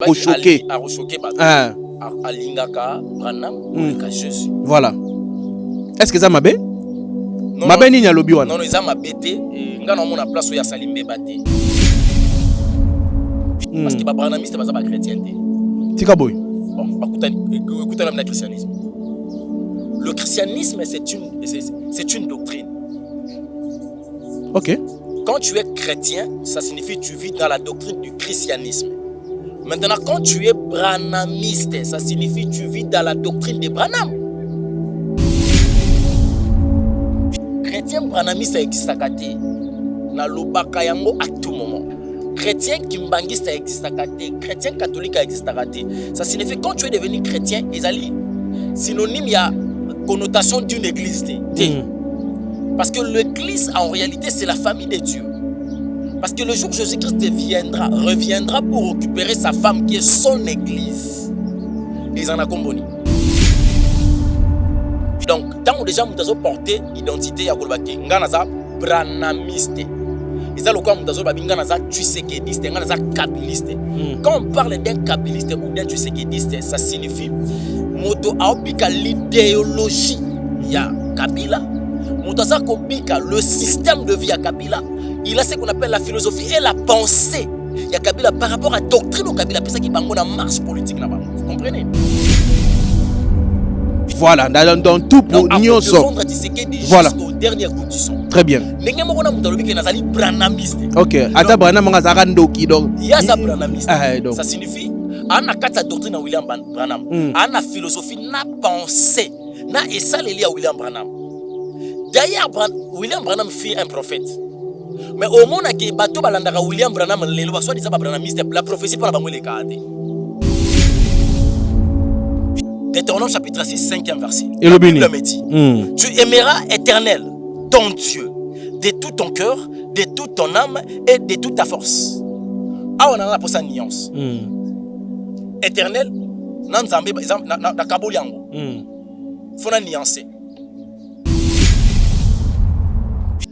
choqué. Ah. Alingaka Branham ka Jésus. Voilà. Est-ce que ça m'a bé? Ma bé ni lobi wana. Non, ça m'a bêté nga na mona place où ya salimbe baté. Parce que ba branamiste ba za ba chrétienté. Tika boy. Bon, écoutez le christianisme. Le christianisme c'est une doctrine. OK. Quand tu es chrétien, ça signifie que tu vis dans la doctrine du christianisme. Maintenant, quand tu es branamiste, ça signifie que tu vis dans la doctrine de Branham. Chrétien branamiste existe à côté. Na lobaka yango à tout moment. Chrétien kimbangiste existe à côté. Chrétien catholique existe à côté. Ça signifie que quand tu es devenu chrétien, ezali synonyme, il y a connotation d'une église. Parce que l'église, en réalité, c'est la famille de Dieu. Parce que le jour où Jésus-Christ reviendra pour récupérer sa femme qui est son église. Ils en ont compris. Donc, tant que déjà nous avons porté l'identité à Golbaki, nous avons branamiste. Ils ont dit tusékédiste, nous avons kabiliste. Quand on parle d'un kabiliste ou d'un tusékédiste, ça signifie moto aobika l'idéologie. Il y a Kabila. Le système de vie à Kabila, il a ce qu'on appelle la philosophie et la pensée. Il y a Kabila par rapport à la doctrine au Kabila, c'est ça qui est en marche politique là-bas. Vous comprenez? Voilà, dans tout pour nous sommes. Voilà. Jusqu'au dernier coup du son. Très bien. Ok. Ata Branham ngazaka ndoki donc. Il y a ça branamiste. Ça signifie ana kata doctrine à William Branham. Ana philosophie, na pensée, na esa lié à William Branham. D'ailleurs, William Branham fut un prophète. Mais au moment où bato balandaka William Branham lelo ba soit disant branamiste, la prophétie pour la bango les cadre. Deutéronome chapitre 6 5e verset. Et le béni. Tu aimeras Éternel, ton Dieu, de tout ton cœur, de toute ton âme et de toute ta force. Ah, on en a pour ça nuance. Éternel, nan Nzambe na kaboli yango. Faut na nuancer.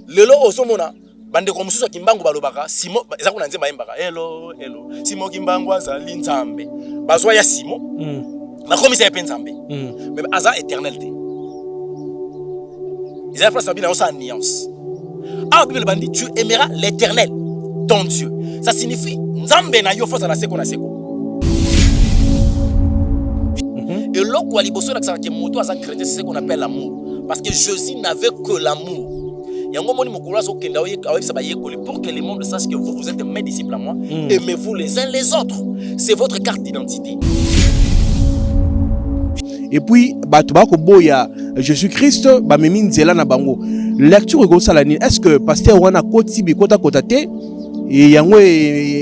Lelo osomona bande ko mususu kimbangu balobaka simo eza kuna nzemba yembaka hello simo kimbangu azali nzambe bazwa ya simo na komisa ya nzambe mais aza éternalité ils ont place bien ça nuance. Ah Bible bandi tu aimeras l'Éternel ton Dieu, ça signifie nzambe na yo force na seko et loko aliboso na ça que moto aza chrétien, c'est ce qu'on appelle l'amour, parce que Jésus n'avait que l'amour. Pour que le monde sache que vous êtes mes disciples à moi, aimez-vous les uns les autres. C'est votre carte d'identité. Et puis, Jésus-Christ, lecture est-ce que pasteur wana koti bikota kotate et yango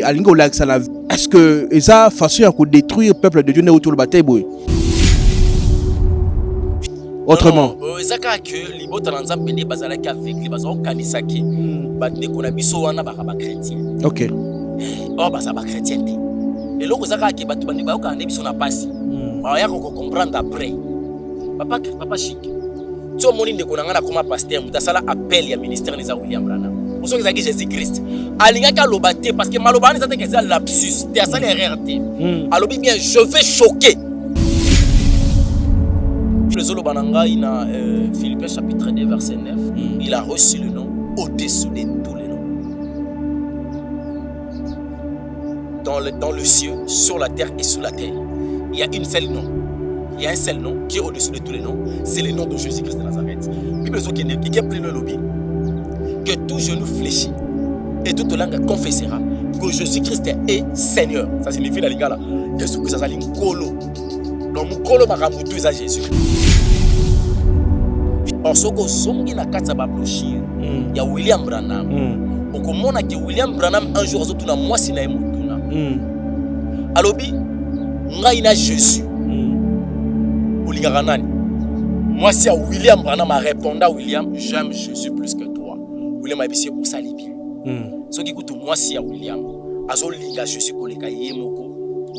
alingo laksa la, est-ce que eza façon ya ko détruire peuple de Dieu ne autour le bataille boy? Autrement, ezaka que libota na nzambe ne bazala ka avec les bazo kanisaki bande ko na biso wana ba chrétien. OK. Oh bazaba chrétien té. Et loko ezaka ke batu bande ba ka biso na pasi. Ba ya ko comprendre après. Papa chic. Tu moni ndeko na ngana comme pasteur mutasala appel ya ministère les William Branham. Pour ceux qui ont Jésus-Christ. Alingaka lobaté parce que malobani ça que c'est lapsus, c'est ça l'erreur té. Alors bien je vais choquer. Philippiens chapitre 2 verset 9, il a reçu le nom au-dessus de tous les noms. Dans le ciel, sur la terre et sous la terre, il y a une seule nom. Il y a un seul nom qui est au-dessus de tous les noms, c'est le nom de Jésus-Christ de Nazareth. Bible qui est plein de lobby. Que tout genou fléchit et toute langue confessera que Jésus-Christ est Seigneur. Ça signifie la lingala. Jésus-Christ ça signifie kolo. Donc mukolo makamutu eza Jésus. Or soko songi na kata ba blochir ya William Branham. Okomona que William Branham un jour azotuna mwasi na emutuna. Alobi ngai na Jésus. Olingaka nani? Mwasi ya William Branham a répondu à William, j'aime Jésus plus que toi. William a dit pour ça les bien. Soki kutu mwasi ya William azolinga Jésus koleka yemoko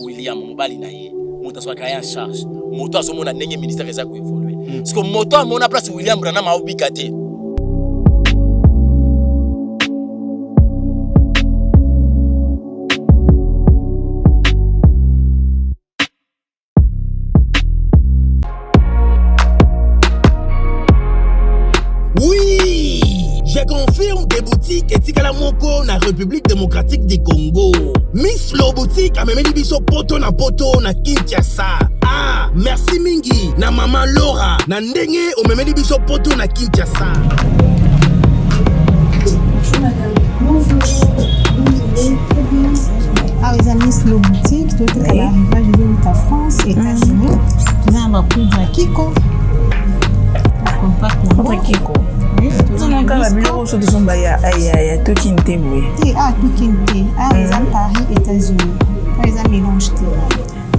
William mobali na ye. Moto soit en charge. Moto azomona ndenge ministère eza ko évoluer. Parce que moto a mona place William Branham a obikate. confirme des boutiques et la moko na République démocratique du Congo. Miss Lo boutique a memeli biso poto na Kinshasa. Ah, merci mingi na maman Laura na ndenge o memeli biso poto na Kinshasa. Bonjour madame. Bonjour. Ah, les amis, c'est le boutique. Tout est à l'arrivage de la France, États-Unis. Nous avons un poudre à Kiko. Contre Kiko. Nous avons encore la bureau sur son baya. Aïe, tout qui n'était oui. Ah, tout qui n'était. Ah, les amis, Paris, États-Unis. Les amis, mélange.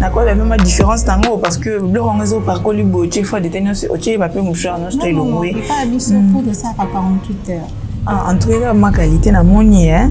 D'accord, la même différence tango parce que le réseau par Colibo, tu fois des tenus, tu vas pas mouchard, non, c'est le oui. Non, pas habitué pour de ça à 48 heures. En tout cas, ma qualité na moni hein.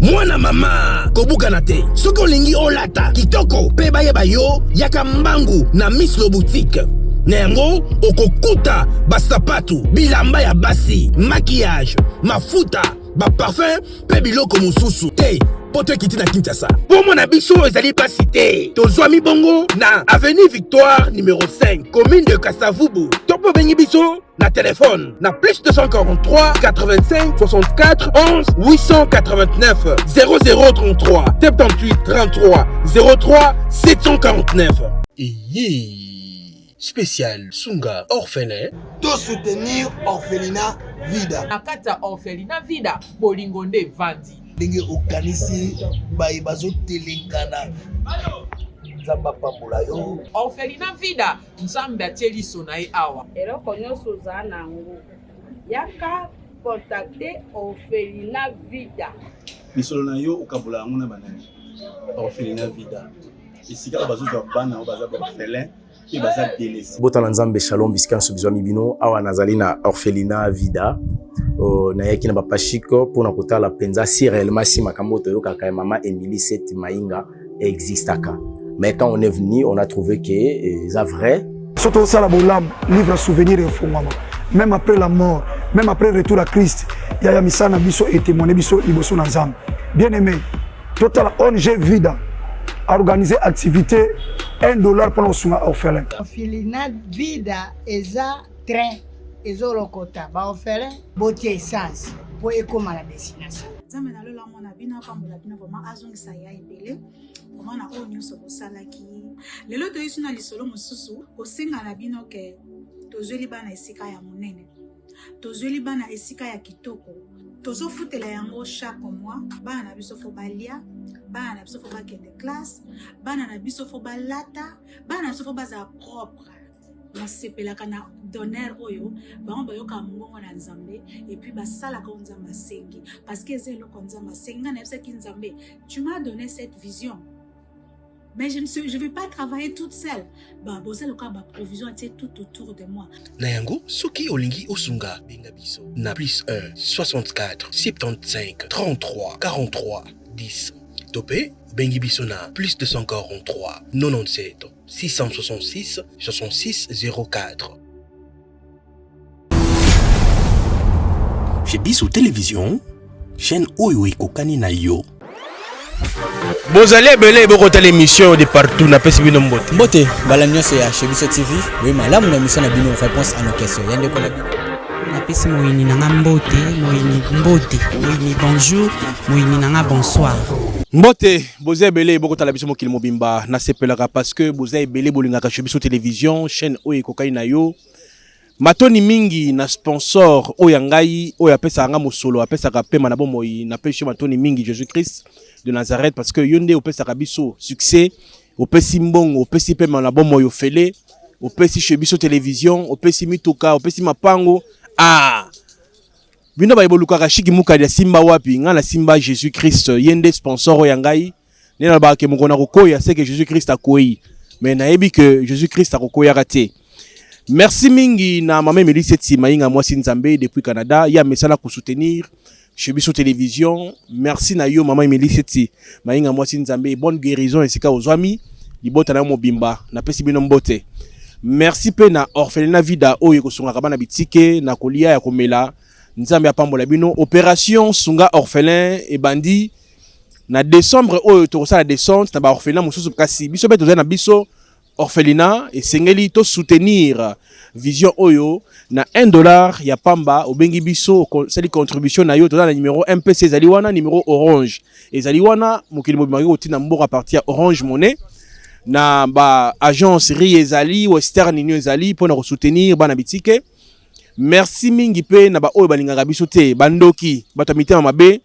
Moi na mama kobuka te. Soko lingi olata kitoko pe bayeba yo yaka mbangu na Miss Lo boutique. Nengo okokuta basapatu bilamba ya basi, maquillage, mafuta, ba parfum pe biloko mususu. Te poto kiti na Kinshasa. Pour mon abiso ezali pas cité. Tozwami bongo na avenue Victoire numéro 5, commune de Kassavubu. Topo bengi biso na téléphone na plus 243 85 64 11 889 0033 78 33 03 749. Spécial Sunga orphelin. To soutenir orphelinat Vida. Nakata orphelinat Vida bolingonde vandi. Ndenge okanisi bayi bazotelengana. Nzamba pambola yo. Orphelinat Vida nzambe atieli sonaye awa. Eloko nyonso oza nango. Yaka contacter orphelinat Vida. Misolo na yo okabola yango na banani. Orphelinat Vida. Esika bazozwa bana baza orphelin. Botana nzambe shalom bisika nsobizwa mibino awa nazali na orphelinat Vida na yaki na bapashiko pona kotala penza si réellement si makambo toyokaka mama Emily Seti Mainga existaka. Mais quand on est venu, on a trouvé que c'est vrai. Surtout ça la bolam livre souvenir et fondement. Même après la mort, même après le retour à Christ, il y a misana biso et témoigner biso liboso na nzambe. Bien aimé, total ONG Vida a organisé activité $1 pour nos orphelins. Orphelinat Vida eza train ezolokota ba orphelin botie essence pour ekoma la destination. Nzambe na lola mona bina pambola bina vraiment azongisa ya ebele. Comment na o nyonso kosalaki. Lelo to yisuna lisolo mosusu kosenga na bino ke tozweli bana esika ya monene. Tozweli bana esika ya kitoko. Tozofutela yango chaque mois bana na biso fo balia. Bana na biso fo bakende classe, bana na biso fo balata, bana na biso fo baza propre. Nasepelaka na donner oyo, bango bayoka mbongo na nzambe et puis basalaka nzambe asengi parce que c'est eloko nzambe asengi na yebisa ki nzambe, tu m'as donné cette vision. Mais je vais pas travailler toute seule. Bah bosa loka ba provision était tout autour de moi. Na yango soki olingi osunga benga biso na plus 1 64 75 33 43 10. Topé, bengi biso na plus 243 97 666 66 04. Chez Biso Télévision, chaîne Oyo Kokani na yo. Bozali belé bokota l'émission de partout na pesi bino mbote. Mbote, balamio c'est chez Biso TV. Oui, malamu na mission na bino réponse à nos questions. Yande ko na bino. Na pesi moyini nanga mbote, moyini bonjour, moyini nanga bonsoir. Mbote, boza belé bokota la biso mokili mobimba na sepelaka parce que boza belé bolingaka chez Biso Télévision, chaîne Oyo Kokani na yo. Matoni mingi na sponsor oyo ngai oyo apesa nga mosolo apesa ka pema na bomoi na pesi matoni mingi Jésus-Christ de Nazareth parce que yonde opesa ka biso succès opesi mbongo opesi pema na bomoi ofele opesi chez Biso Télévision opesi mituka opesi mapango bino ba eboluka ka shiki muka ya simba wapi nga na simba Jésus-Christ yende sponsor oyo ngai nena ba ke mukona kokoya c'est que Jésus-Christ akoyi mais na yebi que Jésus-Christ akokoya raté. Merci mingi na maman Emily Seti Mainga mwasi nzambe depuis Canada ya mesala ko soutenir chez Biso Télévision. Merci na yo maman Emily Seti Mainga mwasi nzambe bonne guérison esika ozwami libota na mobimba na pesi bino mbote. Merci pe na orphelinat Vida oyo ko sunga kabana bitike na kolia ya komela nzambe apambola bino opération sunga orphelin et bandi na décembre oyo to sala descente na ba orphelinat mususu kasi biso beto na biso orphelinat et sengeli to soutenir vision oyo na $1 ya pamba obengi biso sali contribution na yo to na numéro MPC zali wana numéro orange ezali wana mokili mobimaki kotina mboka à partir Orange Money na ba agence ri ezali Western Union ezali pour na soutenir bana bitike. Merci mingi pe na ba oyo balingaka biso te bandoki bato mitema mabe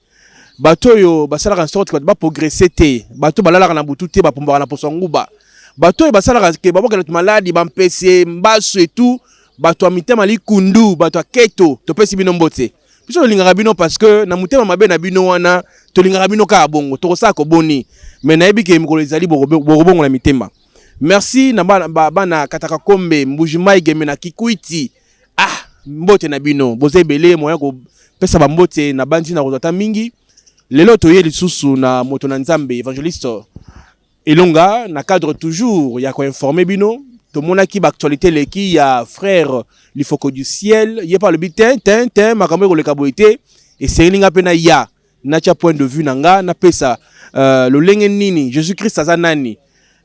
bato yo basala en sorte que ba progresser te bato balala na butu te ba pomba na poso nguba bato basala ke baboka na maladi ba mpese mbaso et tout bato mitema li kundu bato keto to pesi bino mbote biso lingaka bino parce que na mutema mabe na bino wana to lingaka bino ka bongo to kosaka ko boni mais na yebi ke mikolo ezali borobongo na mitema. Merci na bana kataka kombe mbujimai geme na kikuiti mbote na bino bozebele moya ko pesa ba mbote na bandi na kozata mingi lelo toye lisusu na moto na nzambe évangéliste Elonga na cadre toujours ya ko informer bino to monaki ba actualité leki ya frère Lifoko du ciel yé par le bitin makambo ko le kaboité et selinga pena ya na tia point de vue nanga na pesa lo lenge nini Jésus-Christ azanani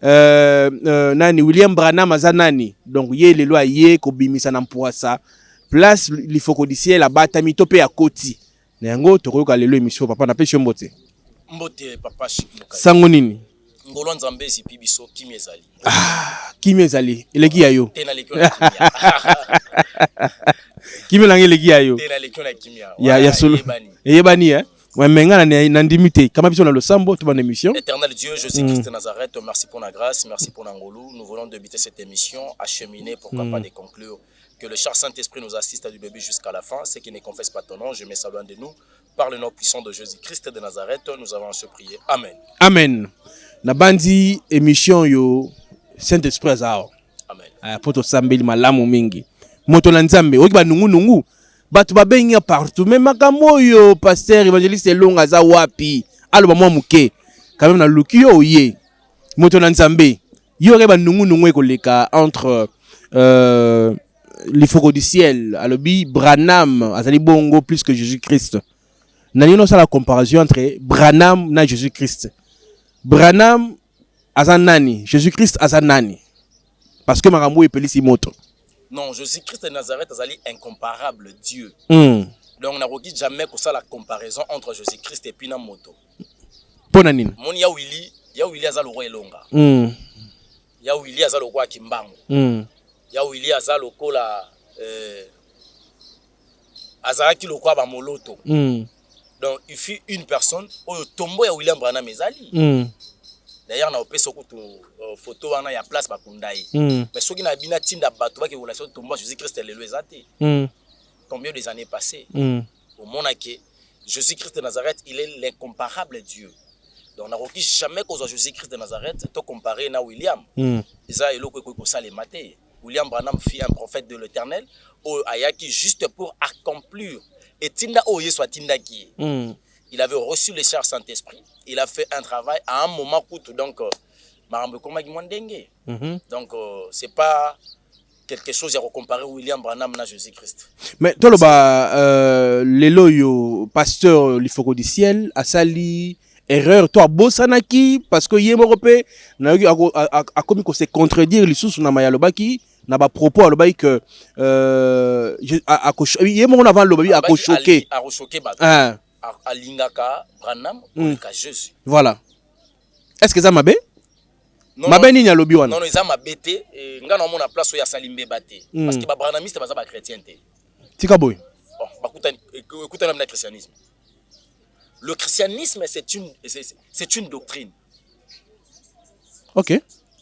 nani William Branham azanani donc yé lelo ayé ko bimisa na mpoasa place Lifoko du ciel la batami topé à koti nango tokoyoka lelo émission papa na pesi mbote papa sango nini ngolo nzambe zipi biso kimi ezali kimi ezali eleki yayo tena lekio na kimia kimi langi eleki yayo tena lekio na kimia ya solo eyebani ouais menga na ndimité kama biso na losambo to ban émission. Éternel Dieu, Jésus-Christ de Nazareth, merci pour la grâce, merci pour l'angolou. Nous voulons débuter cette émission, acheminer pour pas de conclure. Que le cher Saint-Esprit nous assiste du début jusqu'à la fin. Ceux qui ne confessent pas ton nom, je mets ça loin de nous. Par le nom puissant de Jésus-Christ de Nazareth, nous avons à se prier. Amen. Amen. Na bandi émission yo Saint-Esprit azao. Amen. Poto sambeli malamu mingi. Moto na nzambe, oki ba nungu. Batu babenga partout. Même makambo yo pasteur évangéliste Elonga za wapi. Alo ba mwa muke. Quand même na luki yo ye. Moto na nzambe. Yo re ba nungu ekoleka entre Lifoko du ciel, alobi Branham azali bongo plus que Jésus-Christ. Nani no la comparaison entre Branham na Jésus-Christ. Branham azanani, Jésus-Christ azanani. Parce que makambo epelisi moto. Non, Jésus-Christ de Nazareth azali incomparable Dieu. Donc on n'a jamais que ça la comparaison entre Jésus-Christ et puis na moto. Pona nini? Mon ya Willy azalo roi Elonga. Ya Willy azalo roi Kimbango. Ya Willy azalo kola azalaki lokwa ba moloto. Donc il fut une personne au tombeau ya William Branham ezali. D'ailleurs na opesa ko photo wana ya place bakundai. Mais soki na bina tinda bato ba ke relation tombeau Jésus-Christ lelo ezate. Combien des années passées au monde que Jésus-Christ de Nazareth, il est l'incomparable Dieu. Donc on n'a jamais que Jésus-Christ de Nazareth te comparer na William. Ça est loko ko ça les maté. William Branham fut un prophète de l'Éternel au ayaki juste pour accomplir et tinda o yeso tinda ki. Il avait reçu le cher Saint-Esprit. Il a fait un travail à un moment coûte donc marambe koma ki mondenge. Donc c'est pas quelque chose à comparer William Branham na Jésus-Christ. Mais toloba lelo yo pasteur Lifoko du ciel asali erreur toi bosanaki parce que yemorope na a commis ko se contredire lisusu na maya lobaki na ba propos alobaki que yemoro avant lobabi a ko choquer a choquer ba a lingaka Branham ka Jésus. Voilà. Est-ce que ça mabe? Mabe ni nyalobi wana. Non, ils ont mabete nga na mona place ya salimbe baté parce que ba branamiste baza ba chrétienté. Tika boy. Bon, écoutez le christianisme. Le christianisme c'est une doctrine. OK.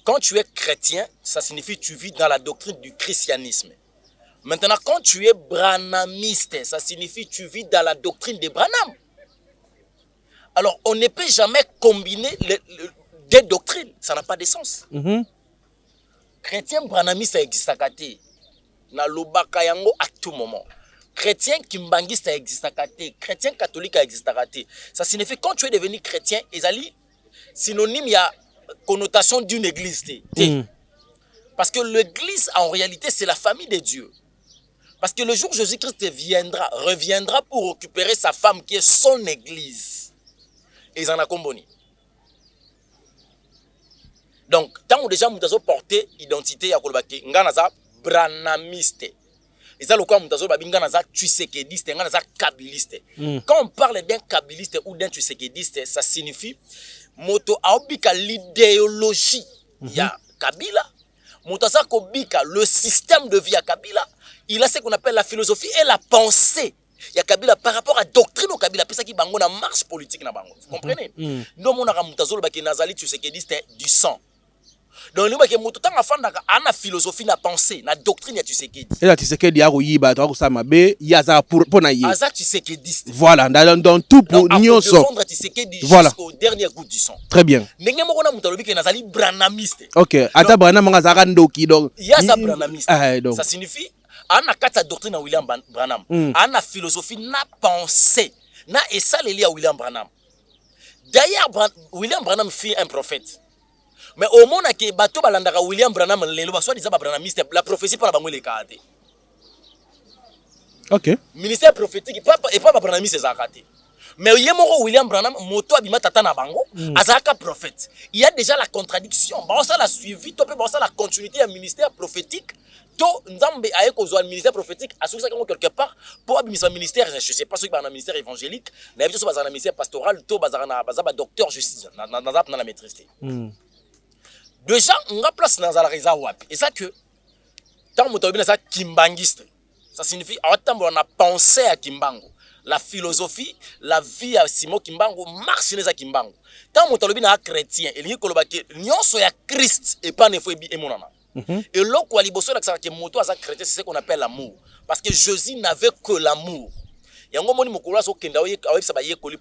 Quand tu es chrétien, ça signifie que tu vis dans la doctrine du christianisme. Maintenant, quand tu es branhamiste, ça signifie que tu vis dans la doctrine de Branham. Alors, on ne peut jamais combiner des doctrines. Ça n'a pas de sens. Chrétien branhamiste existe à côté. Na lobaka yango à tout moment. Chrétien kimbangiste existe à côté. Chrétien catholique existe à côté. Ça signifie que quand tu es devenu chrétien, ezali synonyme, il y a connotation d'une église. Parce que l'église, en réalité, c'est la famille de Dieu. Parce que le jour où Jésus-Christ reviendra pour récupérer sa femme qui est son église. Et ils en ont comboni. Donc tant que déjà mutazo porter identité ya kolobaki ngana za branamiste. Et ça, le quoi, kabiliste. Quand on parle d'un kabiliste ou d'un tshisekidiste, ça signifie moto aobika l'idéologie ya Kabila, moto akobika le système de vie à Kabila, il a ce qu'on appelle la philosophie et la pensée ya Kabila par rapport à doctrine au Kabila, pesa ki bango na marche politique na bango. Vous comprenez? Non mon aramutazo baki nazali tshisekidiste du sang. Donc nous que moto tanga fanda ana philosophie na pensée na doctrine ya Tshisekedi. Et la Tshisekedi ya koyiba to ko mabe ya za pour na ye. Aza Tshisekediste. Voilà, dans tout pour nyonso. Défendre Tshisekedi jusqu'au dernier goût du sang. Très bien. Ndenge moko na muto lobi ke nazali branamiste. OK, ata Branham nga za ndoki donc. Ya za branamiste. Ça signifie ana kata doctrine na William Branham. Ana philosophie na pensée na esaleli ya William Branham. D'ailleurs William Branham fut un prophète. Mais au moment que bateau balandaka William Branham lelo ba soit disant branamiste la prophétie pour la bango le kate. OK. Ministère prophétique et pas branamiste zakate. Mais yemoko William Branham moto abima tata na bango azaka prophète. Il y a déjà la contradiction. Ba ça la suivi to pe ba ça la continuité du ministère prophétique. To nzambe aye ko zo ministère prophétique asuka quelque part pour abimisa ministère je sais pas ce que ba ministère évangélique, na biso bazana ministère pastoral to bazana bazaba docteur justice na la maîtrise. Déjà, on a place dans la réserve wapi. Et ça que, tant que tu as kimbangiste, ça signifie, on a pensé à Kimbango. La philosophie, la vie à Simon Kimbango marche dans Kimbango. Tant que tu as chrétien, et il y a Christ et pas nefo et monana. Et là, quoi, les bossons que moto à chrétien, c'est ce qu'on appelle l'amour. Parce que Jésus n'avait que l'amour.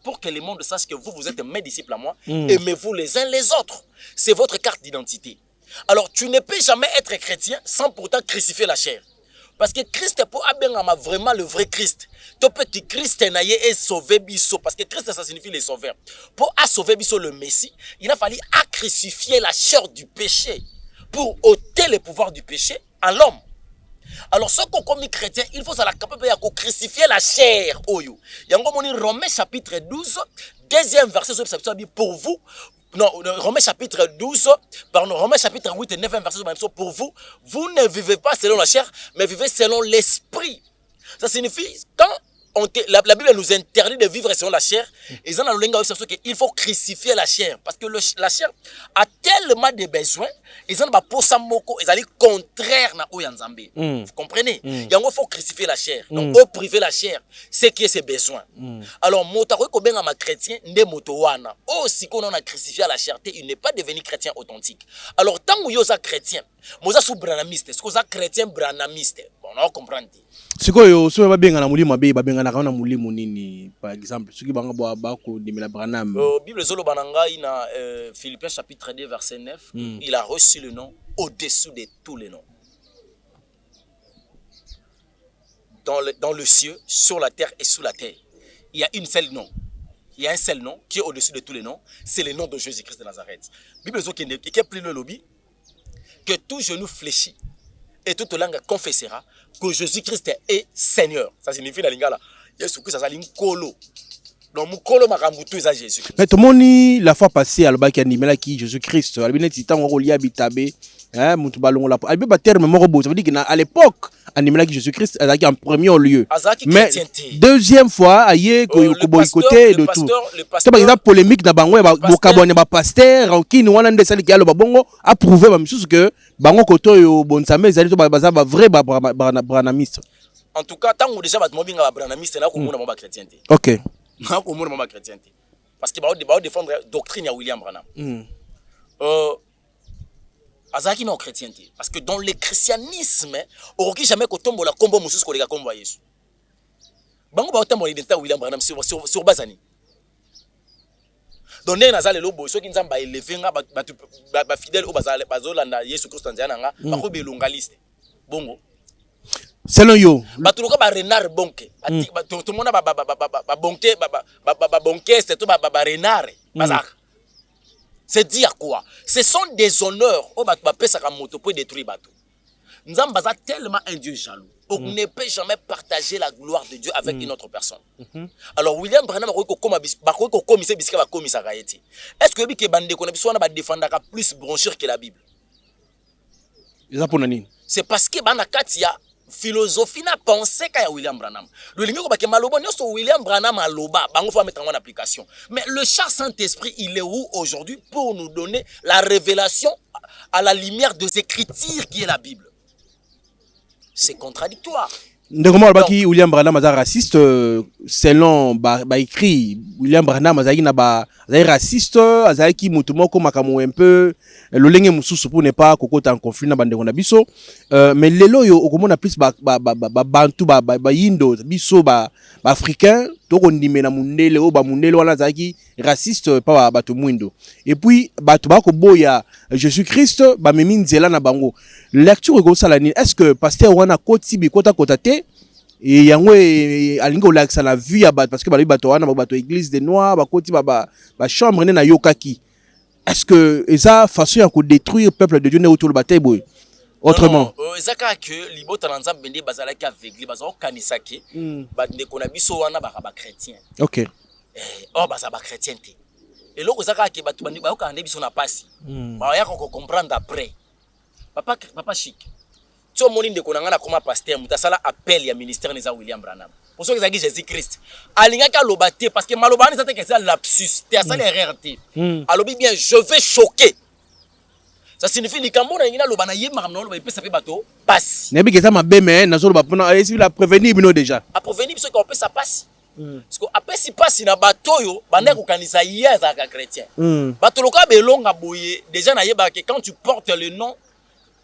Pour que le monde sache que vous êtes mes disciples à moi, aimez-vous les uns les autres. C'est votre carte d'identité. Alors, tu ne peux jamais être chrétien sans pourtant crucifier la chair. Parce que Christ est pour vraiment le vrai Christ. Tu peux que Christ est sauvé biso. Parce que Christ, ça signifie le sauveur. Pour sauver biso le Messie, il a fallu crucifier la chair du péché. Pour ôter le pouvoir du péché à l'homme. Alors, ce qu'on comme chrétien, il faut la capacité de crucifier la chair. Romains chapitre 12, deuxième verset, pour vous. Non, Romains chapitre 12, pardon, Romains chapitre 8 et 9 verset, pour vous, vous ne vivez pas selon la chair, mais vivez selon l'esprit. Ça signifie, quand la Bible nous interdit de vivre selon la chair, il faut crucifier la chair. Parce que la chair a tellement de besoins, ils ont contraire à Oyanzambe. Vous comprenez? Il faut crucifier la chair. Donc, priver la chair, c'est qui est ses besoins. Alors, ma chrétien, si on a crucifié la chair, il n'est pas devenu chrétien authentique. Alors, tant que vous êtes chrétien, vous êtes branamiste, est-ce que vous êtes chrétien branamiste? Bon, on comprend. Ce que vous avez bien dans le par exemple, ce qui va la Branham. Bible Zolo Bananga, Philippiens chapitre 2, verset 9, il a reçu le nom au-dessus de tous les noms. Dans le ciel, sur la terre et sous la terre, il y a une seule nom. Il y a un seul nom qui est au-dessus de tous les noms, c'est le nom de Jésus-Christ de Nazareth. Bible Zolo qui est plus le lobby, que tout genou fléchit et toute langue confessera que Jésus-Christ est Seigneur. Ça signifie la lingala. Jésus-Christ ça s'appelle Kolo. Donc Mukolo makambutu ça Jésus. Mais tout le monde la fois passée à le bac animé qui Jésus-Christ. À l'époque titan on relie habitabe. Hein mutu balon la. À l'époque terme morobo. Ça veut dire qu'à l'époque animé qui Jésus-Christ est en premier lieu. Mais deuxième fois aïe ko boycotté de tout. C'est par exemple polémique na bango ba kabone ba pasteur en qui nous on a sali ki alo babongo approuvé ba misusu que bango koto yo bonsame ezali to ba vrai branamiste. En tout cas tant que déjà ba mobinga ba branamiste na ko mona ba chrétien. OK. Na ko mona ba chrétien. Parce que ba défendre doctrine ya William Branham. Azaki non chrétien. Parce que dans le christianisme, on ne jamais kotombola kombo mususu ko lega kombo Yesu. Bango ba otambola identité William Branham sur bazani. Donc les nazale lobo ceux qui nzamba élevé nga ba fidèle au bazale bazolanda Yesu Christ nzana nga ba ko belonga liste. Bongo. Selon yo, batuloka ba renard bonke. Tout le monde ba bonke ba bonke c'est tout ba renard. Bazaka. C'est dire quoi? Ce sont des honneurs au bateau pour détruire bateau. Nzamba a tellement un Dieu jaloux. On ne peut jamais partager la gloire de Dieu avec une autre personne. Alors William Branham est-ce que bande qu'on défendre plus branchir que la Bible? C'est parce que Banakatia philosophie n'a pensé qu'à William Branham. Le ligne que maloba nyoso William Branham aloba, bango faut mettre en application. Mais le char Saint-Esprit, il est où aujourd'hui pour nous donner la révélation à la lumière de ces Écritures qui est la Bible? C'est contradictoire. Ndekoma baki William Branham est raciste selon écrit William Branham est raciste azaki mutumoko makamu un peu lolenge mususu pour ne pas kokota en conflit na bande na biso mais lelo yo okomona plus bantu yindo biso africain to kondime na mundele o ba mundele wana azaki raciste pa bato mwindo et puis bato ba ko boya Jésus-Christ ba memi nzela na bango lecture ko sala ni est-ce que pasteur wana koti bikota kotate et yango alingo laksa la vie ya bato parce que bali bato wana bato église des noirs ba koti ba chambre na yokaki est-ce que eza façon ya ko détruire peuple de Dieu ne autour bataille boy autrement ezaka que libota na nzambe bende bazala ki aveugle bazala kanisa ke ba ndeko na biso wana ba chrétien OK baza ba chrétien te et loko ezaka ke bato bandi ba okande biso na pasi ba ya ko comprendre après papa chic tu moni ndeko na ngana comme pasteur mutasala appel ya ministère neza William Branham pour ceux qui zaki Jésus-Christ alinga ka lobate parce que maloba ni ça que c'est lapsus te ça l'erreur. Alobi bien je vais choquer. Ça signifie likambo na ngina loba na yema kamna loba epesa pe bato passe. Nebi ke ça mabe mais nazo loba pona esi la prévenir bino déjà. A prévenir biso ko peut ça passe. Parce que après si passe na bato yo banda ko kanisa hier za ka chrétien. Bato loka belonga boye déjà na yeba que quand tu portes le nom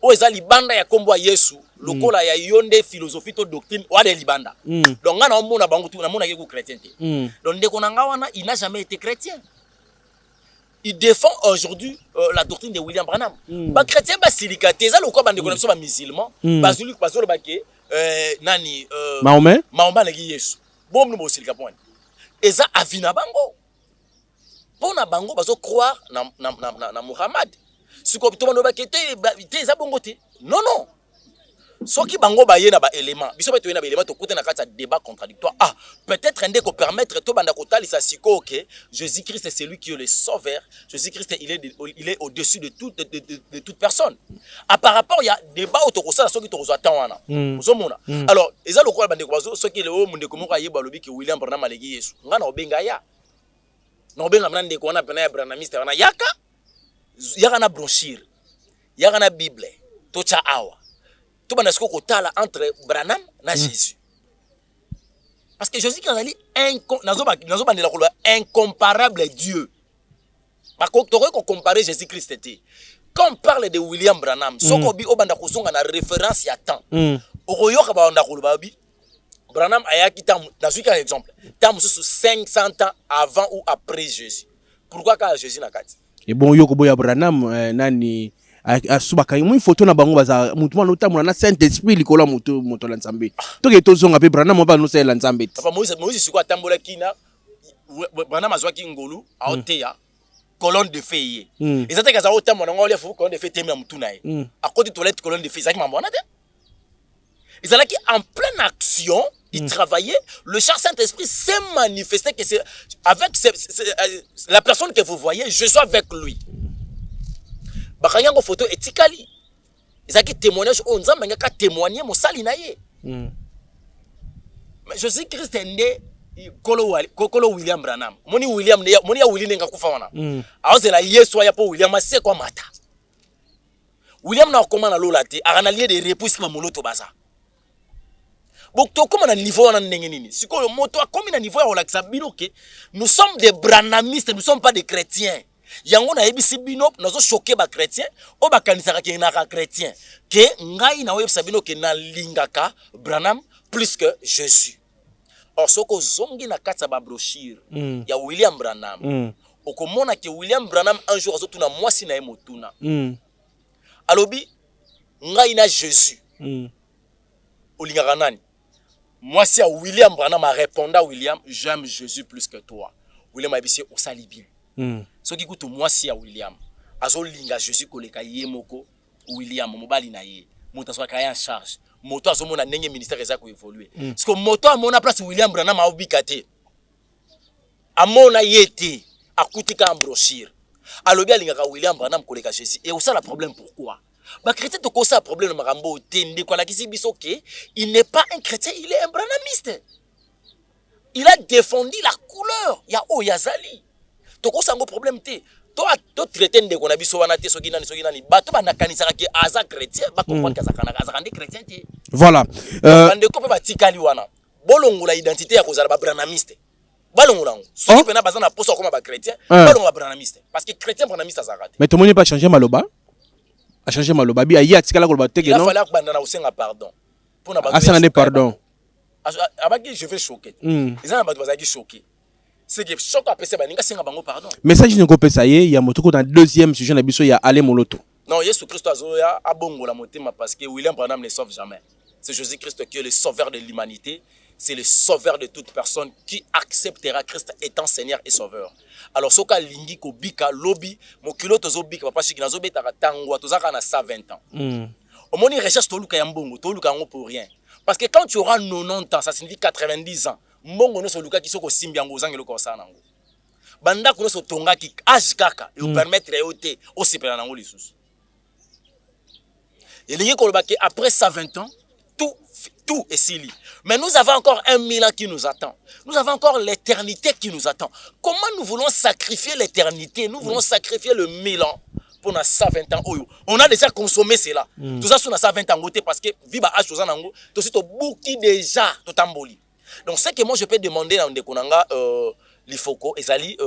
o eza libanda ya kombo ya Yesu lokola ya yonde philosophie to doctrine wa de libanda. Donc ngana omona bango tu na mona ke ko chrétien te. Donc ndeko na nga wana il n'a jamais été chrétien. Il défend aujourd'hui la doctrine de William Branham. Ba chrétien ba silikate za lokwa bande ko ba musulman bazulu bazolo ba ke nani Mahomet na Yesu. Bon no silika point. Eza avina bango. Pona bango bazo croire na Muhammad. Siko to bando ba ke te za bongo te. Non. Soki bango ba ye na ba élément. Biso ba to na ba élément to kote na kata débat contradictoire. Peut-être ende ko permettre to banda ko talisa siko que Jésus-Christ est celui qui est le sauveur. Jésus-Christ il est au-dessus de toute personne. Par rapport il y a débat auto ko sala soki to ko attend wana. Ozomona. Alors, eza lokola bande ko bazo soki le o munde ko moko ayeba lobi ki William Branham alegi Yesu. Ngana obenga ya. Na obenga mnande ko wana pena ya Branhamiste wana yaka na brochure. Yaka na Bible. To cha awa. Tout le monde entre Branham et Jésus. Parce que Jésus est incomparable Dieu. Par contre, tu aurais comparé Jésus-Christ. Quand on parle de William Branham, ce qu'on dit, on a référence à temps. Branham a eu un exemple. 500 ans avant ou après Jésus. Pourquoi Jésus n'a pas dit? Et bon, Yokoboya Branham, nani. Asubaka mu photo na bango baza mutu mwana otamula na Saint-Esprit likola moto la nzambe toke tozonga pe Branham ba no sela nzambe papa Moïse siko atambola kina Branham azwaki ngolu aoteya colonne de feu ezate kaza otambola ngoli fu colonne de feu temela mutu nae à côté toilette colonne de feu zaki mambona te ezalaki en pleine action. Il travaillait, le char Saint-Esprit s'est manifesté que c'est avec la personne que vous voyez, je suis avec lui. Bakayango photo etikali ezaki témoignage o nzambe ngaka témoigner mosali na ye mais Jésus Christ ende kolo William Branham moni William moni ya William nga kufa wana azela Yesu ya po William ase kwa mata William na komana lola te akana lié de repousse ma moloto baza bokto comme na niveau wana ndenge nini siko moto akomi na niveau ya olakisa biloke nous sommes des branhamistes nous sommes pas des chrétiens. Yango na ebisi bino nazo choquer ba chrétien o ba kanisa ka na ka chrétien ke ngai na webisa bino ke na lingaka Branham plus que Jésus. Or soko zongi na kata ba brochure ya William Branham okomona ke William Branham un jour azotuna mwasi na emotuna alobi ngai na Jésus olingaka nani mwasi ya William Branham a répondu à William j'aime Jésus plus que toi. William a ebisi osali bien. Ce qui moi si à William azo linga Jésus koleka ye moko William mobali na ye moto soit en charge moto azomona ndenge ministère eza ko évoluer parce que moto amona place William Branham a obikate amona yete akutika en brochure alobi alingaka William Branham koleka Jésus et ça le problème pourquoi ba chrétien to ko ça problème makambo tende kwa lakisi biso ke il n'est pas un chrétien il est un branhamiste il a défendu la couleur ya o yazali to ko sango problème te to traiter ndeko na biso wana te soki nani bato bana kanisaka ke aza chrétien ba comprendre que aza kandi chrétien te voilà ndeko pe batikali wana bolongola identité ya kozala ba branhamiste balongola soki pena bazana poso comme ba chrétien balongola branhamiste parce que chrétien branhamiste azaka te mais tout le monde pas changer maloba a changer maloba bi ayi atikala ko ba teke non il fallait que bandana osenga pardon pour na ba asanga pardon abaki je vais choquer ils ont ba qui choquer c'est que choc après ça baninga senga bango pardon message ne ko pesa ye ya moto ko dans deuxième sujet na biso ya ale moloto non Jésus Christ azoya abongola motema parce que William Branham ne sauve jamais c'est Jésus Christ qui est le sauveur de l'humanité c'est le sauveur de toute personne qui acceptera Christ étant Seigneur et Sauveur. Alors, soka lingi ko bika lobby, mo kilo tozo bika papa shiki nazo beta tangwa tozaka na 120 ans. Au moni recherche toluka ya mbongo, toluka ngo pour rien. Parce que quand tu auras 90 ans, ça signifie 90 ans. Mbongo no soluka ki soko simbi yango zangelo ko sana ngo. Banda kuno so tonga ki âge kaka et permettre yote o sipela nango lisusu. Et lingi ko lobaki après 120 ans, tout est si lié. Mais nous avons encore 1000 ans qui nous attend. Nous avons encore l'éternité qui nous attend. Comment nous voulons sacrifier l'éternité? Nous voulons sacrifier le 1000 ans pour nos 120 ans. On a déjà consommé cela. Tout ça sur nos 120 ans parce que viva H chose nango, tout suite au bouki déjà tout tamboli. Donc c'est que moi je peux demander à Ndekonanga l'ifoko ezali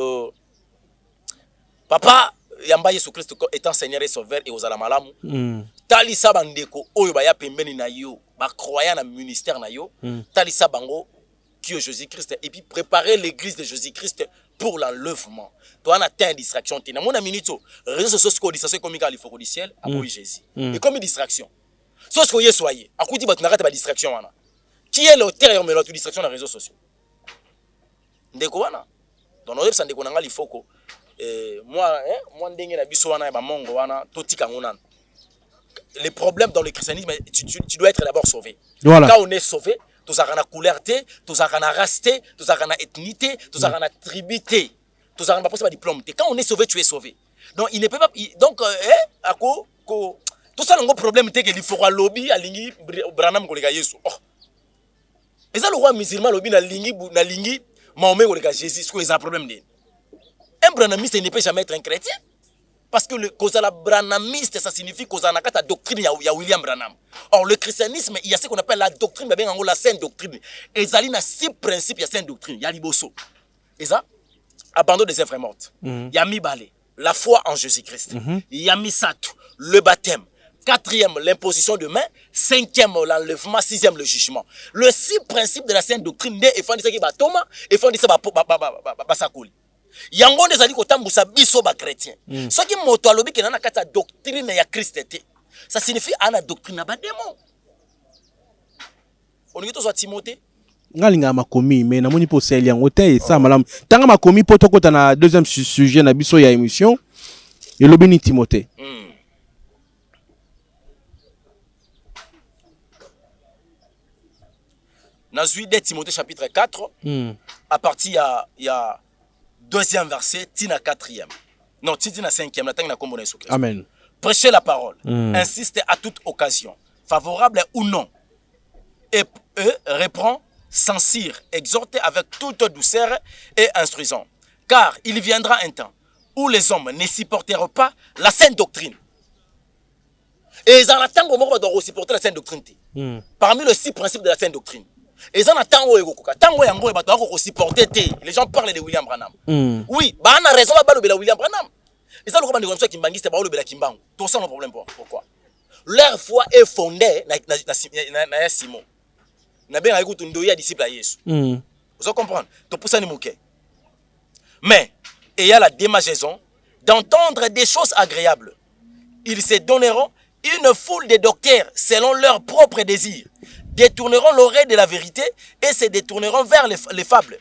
papa yamba Yesu Christ étant Seigneur et Sauveur et aux alamalamu. Talisa bandeko oyo baya pembeni na yo ba croyant na ministère na yo talisa bango qui est Jésus-Christ et puis préparer l'église de Jésus-Christ pour l'enlèvement. Toi on a atteint distraction tina mon minito réseaux sociaux ko distraction comme il faut du ciel à Jésus. Et comme distraction. So ce que soyez akuti ba tunakata ba distraction wana. Qui est l'auteur et la distraction dans les réseaux sociaux? Ndeko wana. Dans nos ndeko nanga lifoko moi ndenge na biso wana ba mongo wana totika ngona. Les problèmes dans le christianisme, tu dois être d'abord sauvé. Voilà. Quand on est sauvé, tu as une couleur, tu as une race, tu as une ethnicité, tu as une tribité, tu as un diplôme. Quand on est sauvé, tu es sauvé. Donc il ne peut pas. Donc tout ça le problème c'est qu'il faut lobby à lingi Branham kolega Yesu. Et ça le roi musulman lobby na lingi Mahomet kolega Jésus, c'est quoi un problème de? Un branhamiste ne peut jamais être un chrétien. Parce que le kozala branhamiste, ça signifie kozala nakata doctrine ya William Branham. Or le christianisme, il y a ce qu'on appelle la doctrine, mais bien la sainte doctrine. Et ça, il y a 6 principes, il y a sainte doctrine, il y a liboso. Et ça, abandon des œuvres mortes. Il y a mi-balé, la foi en Jésus-Christ. Il y a mi-satou, le baptême. 4e, l'imposition de main. 5e, l'enlèvement. 6e, le jugement. Le 6 principes de la sainte doctrine, il faut dire que Thomas, il faut dire que Sakoli. Yango nezali kotambusa biso ba chrétien. Ce qui moto alobi ke na kata doctrine ya Christ té. Ça signifie ana doctrine ba démon. On ngito so Timothée. Ngalinga makomi mais na moni po sel yango té ça malamu. Tanga makomi po tokota na deuxième sujet na biso ya émission. Et lobi ni Timothée. Dans 2 Timothée chapitre 4 à partir il y a 2e verset, tina 4e. Non, tina 5e, la tanga na kombo na Yesu Christ. Amen. Prêchez la parole. Insiste à toute occasion, favorable ou non. Et reprend, censure, exhorte avec toute douceur et instruisant. Car il viendra un temps où les hommes ne supporteront pas la sainte doctrine. Et ils en attendent au moment de supporter la sainte doctrine. Parmi les 6 principes de la sainte doctrine. Et ça n'a tant supporter les gens parlent de William Branham. Oui, bah on a raison de William Branham. Et ça le comment comme ça qui mbangiste ba le Kimbangu. Tout ça le problème pourquoi? Leur foi est fondée na Simon. Na bien écoute ndoya disciple à Jésus. Vous comprenez? To pour ça ni moquer. Mais il y a la démageaison d'entendre des choses agréables. Ils se donneront une foule de docteurs selon leurs propres désirs. Détourneront l'oreille de la vérité et se détourneront vers les fables.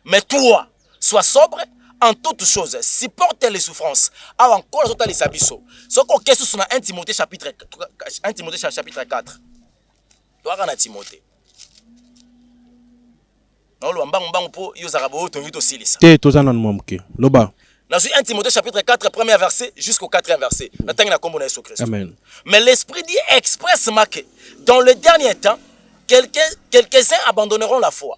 Mais toi, sois sobre, en toutes choses, supporte les souffrances. Alors encore les autres les sabisso. Ce qu'on question sur 1 Timothée chapitre 4. Toi quand Timothée. Non lo mbang po yo zarabo to ngito silisa. Te tozana momke. Loba. Dans 1 Timothée chapitre 4 premier verset jusqu'au 4e verset. N'attendez na kombo na Jésus Christ. Amen. Mais l'esprit dit expressement que dans le dernier temps quelques-uns abandonneront la foi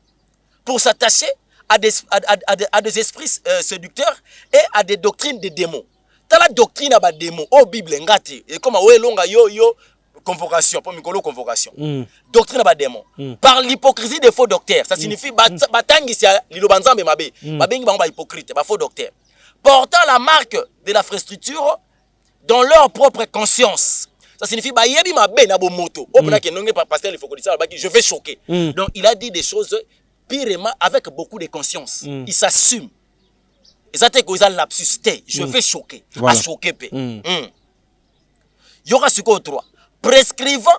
pour s'attacher à des esprits séducteurs et à des doctrines de démons. Dans la doctrine à démons, au Bible, ngati, et comme yo convocation, pour mikolo convocation. Doctrine à démons. Par l'hypocrisie des faux docteurs, ça signifie batangi sia lilobanzambe mabe, babengi bango ba hypocrite, ba faux docteurs. Portant la marque de l'infrastructure dans leur propre conscience. Ça signifie bah yebi mabe na bo moto. Opena ke nonge pa pasteur il faut que ça je vais choquer. Donc il a dit des choses pirement avec beaucoup de conscience. Il s'assume. Et ça t'es que lapsus je vais choquer. Voilà. À choquer pe. Yoka suko 3. Prescrivant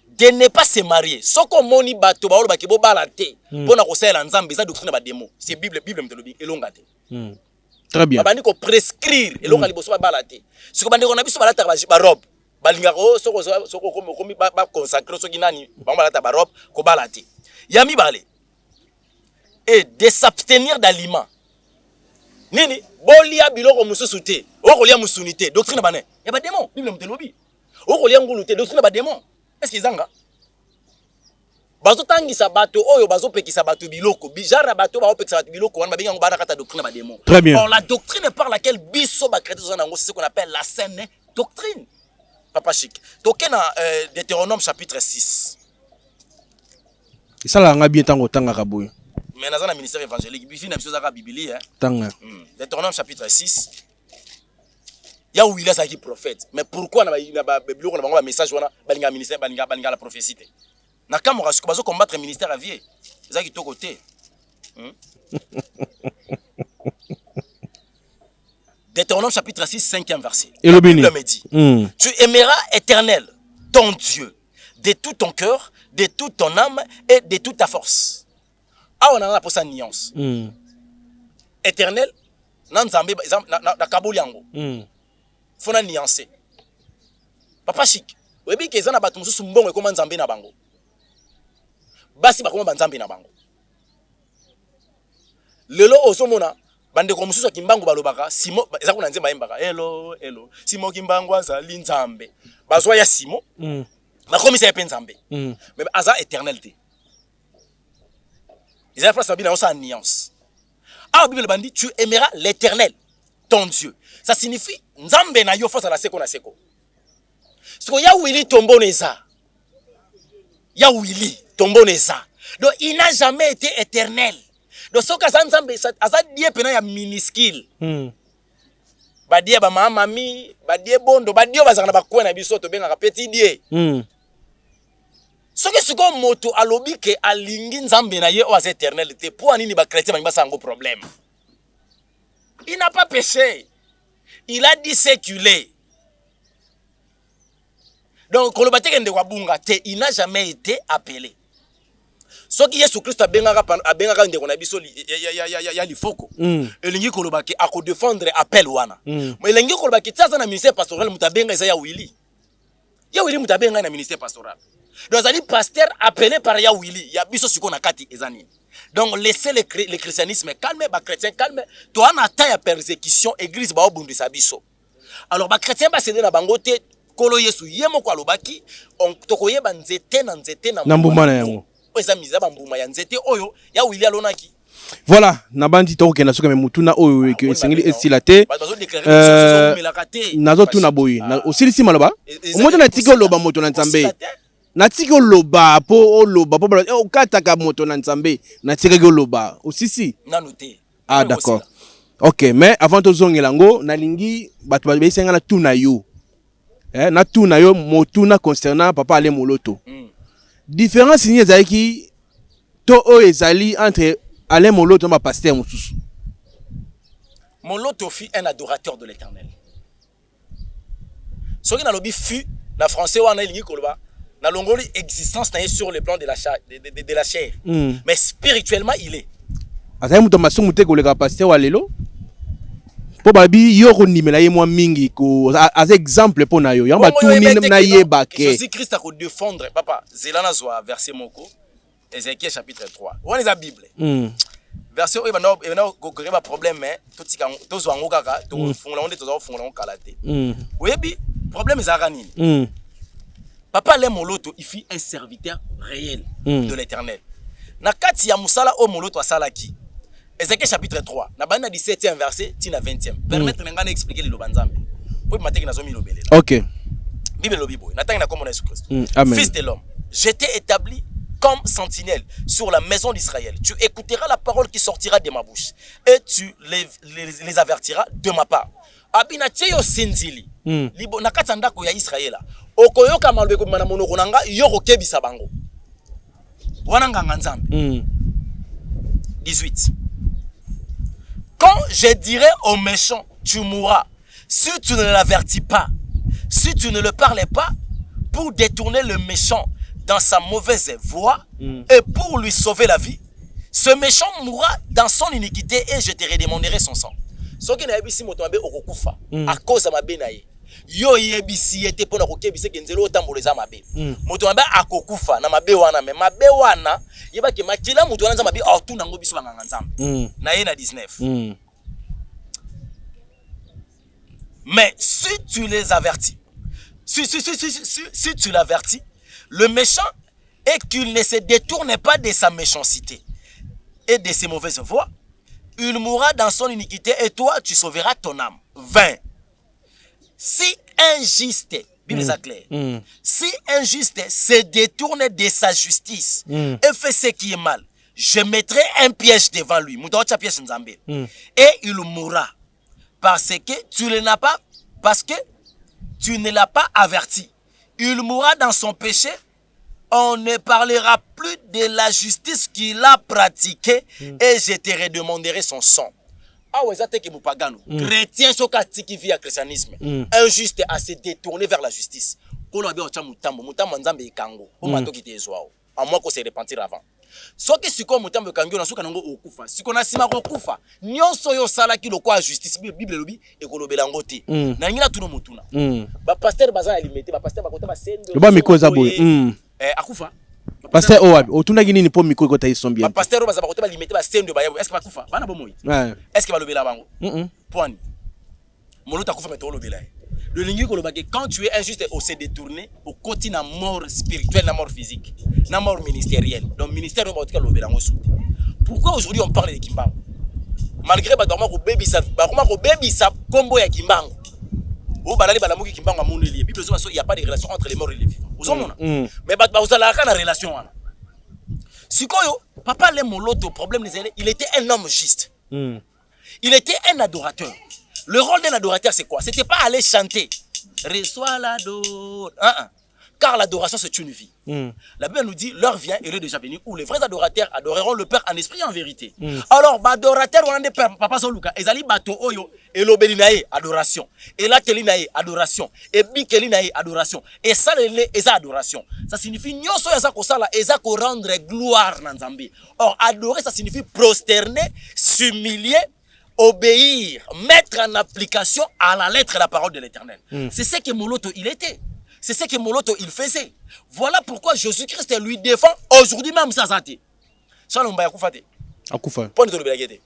de ne pas se marier. Soko moni bato ba oloba ke bo balate. Pona ko sala nzambe za doctrine ba démon. C'est Bible mtelobi elongate. Très bien. Bandi ko prescrire elonga liboso ba balate. Siko bandi ko na biso balata ba robe. Balinga ko soko komi ba consacrer soki nani ba balata ba robe ko balate. Yami balé. Et de s'abstenir d'aliments. Nini, bolia biloko mususu te. Okolia musunité, doctrine bané. Ya ba démon, Bible mtelobi. Okolia nguluté, doctrine ba démon. Est-ce qu'ils zanga? Bazo tangisa bato oyo bazo pekisa bato biloko. Bijara bato ba pekisa bato biloko wana babenga ngobana kata doctrine ba démon. Très bien. Or la doctrine par laquelle biso ba chrétien zango c'est ce qu'on appelle la saine doctrine. Papa chic. Tokena Deutéronome chapitre 6. Et ça là nga bien tango tanga kaboy. Mais dans un ministère évangélique, il y a une Bible. Tanga. Deutéronome chapitre 6. Il y a où il a qui prophète. Mais pourquoi il y a un message où il y a un ministère, il y a la prophétie. Na kamora ce que bazo combattre ministère à vie. Ça qui to côté. Deutéronome chapitre 6 5e verset. Et le Bible me dit. Tu aimeras Éternel ton Dieu de tout ton cœur, de toute ton âme et de toute ta force. Ah, on a pour ça nuance. Éternel, nanzambe na kabuli yango. Fona nuancer. Papa chic. Webi ke zana batu mususu mbongo e koma nzambe na bango. Basi bakoma banzambe na bango. Lelo osomona bande ko mususu kimbangu balobaka Simo eza kuna nzemba yembaka. Hello. Simo kimbangu azali nzambe. Bazwa ya Simo. Na komisa ya penzambe. Mais aza éternalité. Ils ont fait ça en nuance. Ah, la Bible dit tu aimeras l'Éternel, ton Dieu. Ça signifie nzambe na yo face à la seko na seko. Parce que ya wili tombo neza. Ya wili tombo neza. Donc il n'a jamais été éternel. Donc ce que nzambe ça die pena ya minuscule. Ba die ba mamami, ba die bondo, ba die bazana ba kwena biso to benga petit die. Ce que c'est comme moto alobi que alingi nzambe na ye o az éternalité pour anini ba chrétien ba sango problème. Il n'a pas péché. Il a dit séculé. Donc ko lobate kende kwa bunga te il n'a jamais été appelé. Ce qui Jésus Christ a bengaka ndeko na biso ya lifoko. Elingi ko lobake ako défendre appel wana. Mais elingi ko lobake tsaza na ministère pastoral mutabenga isa ya Willy. Ya Willy mutabenga na ministère pastoral. Donc, ça dit pasteur appelé par Yahwili, il y a biso siko na kati ezani. Donc, laissez le christianisme calme, ba chrétien calme. Toi, on a taille à persécution, église ba obundu sa biso. Alors, ba chrétien ba céder na bangote, kolo yesu yemo kwa lobaki, on tokoye ba nzete na mbuma na yango. Oza miza ba mbuma ya nzete oyo, Yahwili alonaki. Voilà, nabandi to ke na soka me mutuna oyo ke sengeli estilate. Nazo tuna boyi. Osilisi maloba. Omoto na tiko loba moto na nzambe. Natiki loba po loba po okataka moto na nzambe natiki loba osisi nanoté. Ah d'accord. OK, mais avant to zongela ngo nalingi batu ba besenga na tuna yo. Na tuna yo motuna concernant papa ale moloto. Différence ni ezaki to o ezali entre ale moloto ma pasteur mususu. Moloto fut un adorateur de l'Éternel. Soki na lobi fut na français wana lingi koloba na longoli existence sur le plan de la chair. Mais spirituellement il est. Azai muto masungu te koleka pasteur wa lelo. po babi yo kondimela ye mwa mingi ko as exemple po na yo yamba tuni na yeba ke Jésus Christ a ko défendre papa zelana zo verset moko Ézéchiel chapitre 3 on les a Bible verset oyo bana ko créer problème mais tout tika to zo ngo kaka to fungula onde to zo fungula on kalate oyebi problème ezaka nini papa le moloto il fit un serviteur réel de l'Éternel na kati ya musala o moloto asalaki Ézéchiel chapitre 3 na bana 17e verset tina 20e permettre ngana expliquer le lobanzambe pour mateki na zo mi lobele OK Bible lobi boy na tangi na komona Jésus Christ Amen. Fils de l'homme je t'ai établi comme sentinelle sur la maison d'Israël. Tu écouteras la parole qui sortira de ma bouche et tu les avertiras de ma part. Abina tcheyo sinzili. Libo nakata ndako ya Israël. Okoyoka malbe ko mana monoko nanga yoko kebisa bango. Wana nganga nzambe. 18. Quand je dirai au méchant, tu mourras, si tu ne l'avertis pas, si tu ne le parlais pas, pour détourner le méchant dans sa mauvaise voie et pour lui sauver la vie, ce méchant mourra dans son iniquité et je te redemanderai son sang. Ce qui n'a pas si moto mabe okokufa à cause de ma benaye. Yo yebisi ete pona kokebise kenzelo tamboleza mabe. Moto mabe akokufa na mabe wana me mabe wana yeba ke makila moto wana mabe autu nango biso banganga nzambe. Na ye na 19. Mais si tu les avertis, si tu l'avertis, le méchant, et qu'il ne se détourne pas de sa méchanceté et de ses mauvaises voies, il mourra dans son iniquité et toi, tu sauveras ton âme. 20. Si un juste, Bible est clair, si un juste se détourne de sa justice et fait ce qui est mal, je mettrai un piège devant lui. Et il mourra parce que tu ne l'as pas, averti. Il mourra dans son péché. On ne parlera plus de la justice qu'il a pratiquée et je te redemanderai son sang. Ah ouais, ça t'es que moupagano. Chrétien sokati qui vit à christianisme. Injuste à se détourner vers la justice. Kolo bien ocha mutambo nzambe ikango. O mato ki te ezwao. À moins qu'on se repentir avant. Soki siko mutambo kango na soka nango okufa. Siko na sima okufa. Nyonso yo sala ki lokwa justice Bible lobi ekolobela ngote. Na ngina tuno mutuna. Ba pasteur bazana limité, ba pasteur bakota ba sendo. Loba mikoza boy. Akufa. Pasteur Owabi, otuna gini ni po miko ko tayi sombia. Ba pasteur bazaba bakota ba limité ba sendo ba yabo. Est-ce que bakufa? Bana bomoyi. Est-ce que ba lobela bango? Point. Moluta kufa meto lobela. Le lingi ko lobake quand tu es injuste au se détourner au côté na mort spirituelle, na mort physique, na mort ministérielle. Donc ministère on va tout lobela ngo souté. Pourquoi aujourd'hui on parle de Kimbangu? Malgré ba dorma ko baby sa combo ya Kimbangu. O balali balamuki Kimbangu amundu lié. Bible so il y a pas de relation entre les morts et les vivants. Mais ba uzala kana relation wana. Sikoyo papa le moloto problème il était un homme juste. Il était un adorateur. Le rôle d'un adorateur, c'est quoi? C'était pas aller chanter. Reçois l'adoration. Car l'adoration, c'est une vie. La Bible nous dit, l'heure vient, et l'heure est déjà venue, où les vrais adorateurs adoreront le Père en esprit et en vérité. Alors, adorateur, on a des pères, papa Soluka, ezali bato oyo, et l'obelinae, adoration. Et la kelinae, adoration. Et bikelinae, adoration. Et ça, eza adoration. Ça signifie, nyonso yaza kosala, eza ko rendre gloire nan Nzambe. Or, adorer, ça signifie prosterner, s'humilier, obéir, mettre en application à la lettre la parole de l'Éternel. C'est ce que Moloto il était. C'est ce que Moloto il faisait. Voilà pourquoi Jésus-Christ lui défend aujourd'hui même ça zate. Ça l'on va akufate. Akufa. Point de l'obélagete.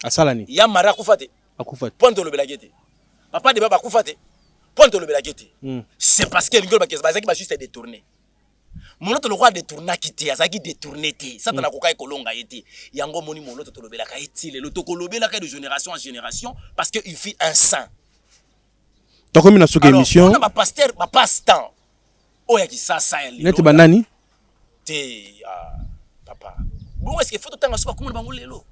Asalani. Ya mara akufate. Akufate. Point de l'obélagete. Papa de baba akufate. Point de l'obélagete. C'est parce que l'ingol bakeza bazaki ba juste détourner. Moloto le roi détourna quitté, azaki détourné té. Ça tana kokai kolonga été. Yango moni moloto to lobela ka été, le to kolobela ka de génération en génération parce que il fit un saint. Donc comme na soka émission. On a pasteur, passe-temps. Oya ki sasa ya lelo. Neti banani? Té papa. Bon est-ce que faut tanga soka comme bango lelo.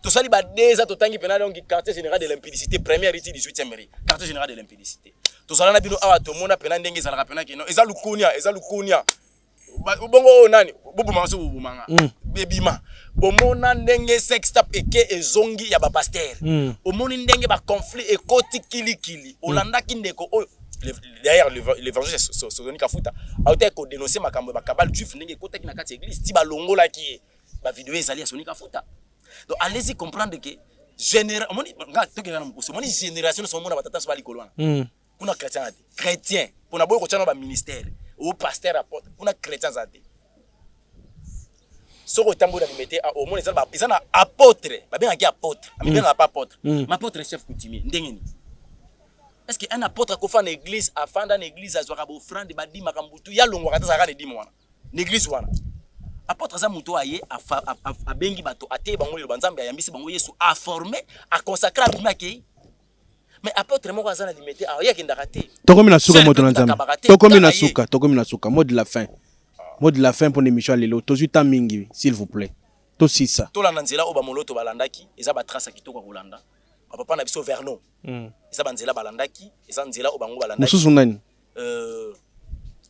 To sali ba déjà to tangi pena donc quartier général de l'impudicité première ici 18e mairie. Quartier général de l'impudicité. To sala na bino awa to mona pena ndenge zalaka pena kino. Eza lukunia. Bongo nani bubu manso bubu manga bebima bomona ndenge sex tap eke ezongi ya ba pasteur omoni ndenge ba conflit ekoti kilikili olanda kindeko derrière l'évangile sonika futa auta ko dénoncer makambo ba kabal juif ndenge ekota kina kati église ti ba longola ki ba vidéo ezali ya sonika futa. Donc allez-y comprendre que génération so mona batata so bali kolwana kuna chrétien ate chrétien pona boyo kochana ba ministère ou pasteur apôtre kuna chrétien zate soko tambo na limité au monde ils ont apôtre ba bien qui apôtre mais bien pas apôtre ma apôtre chef coutumier ndengeni est-ce que un apôtre ko fa na église afanda na église azwaka bo offrande ba di makambutu ya longwa kata zaka ne di mwana l'église wana apôtre za muto aye a bengi bato ate bango le banzambe ayambisi bango Yesu a formé a consacré à bimaki mais apôtre moko azana limité a ya kindaka te tokomi na suka moto na nzambe tokomi na suka mot de la fin pour l'émission lelo tozuta mingi s'il vous plaît to sisa to la nzela o ba moloto balandaki eza ba trace kitoko kolanda papa na biso Vernon eza banzela balandaki eza nzela o bango balandaki mususu nani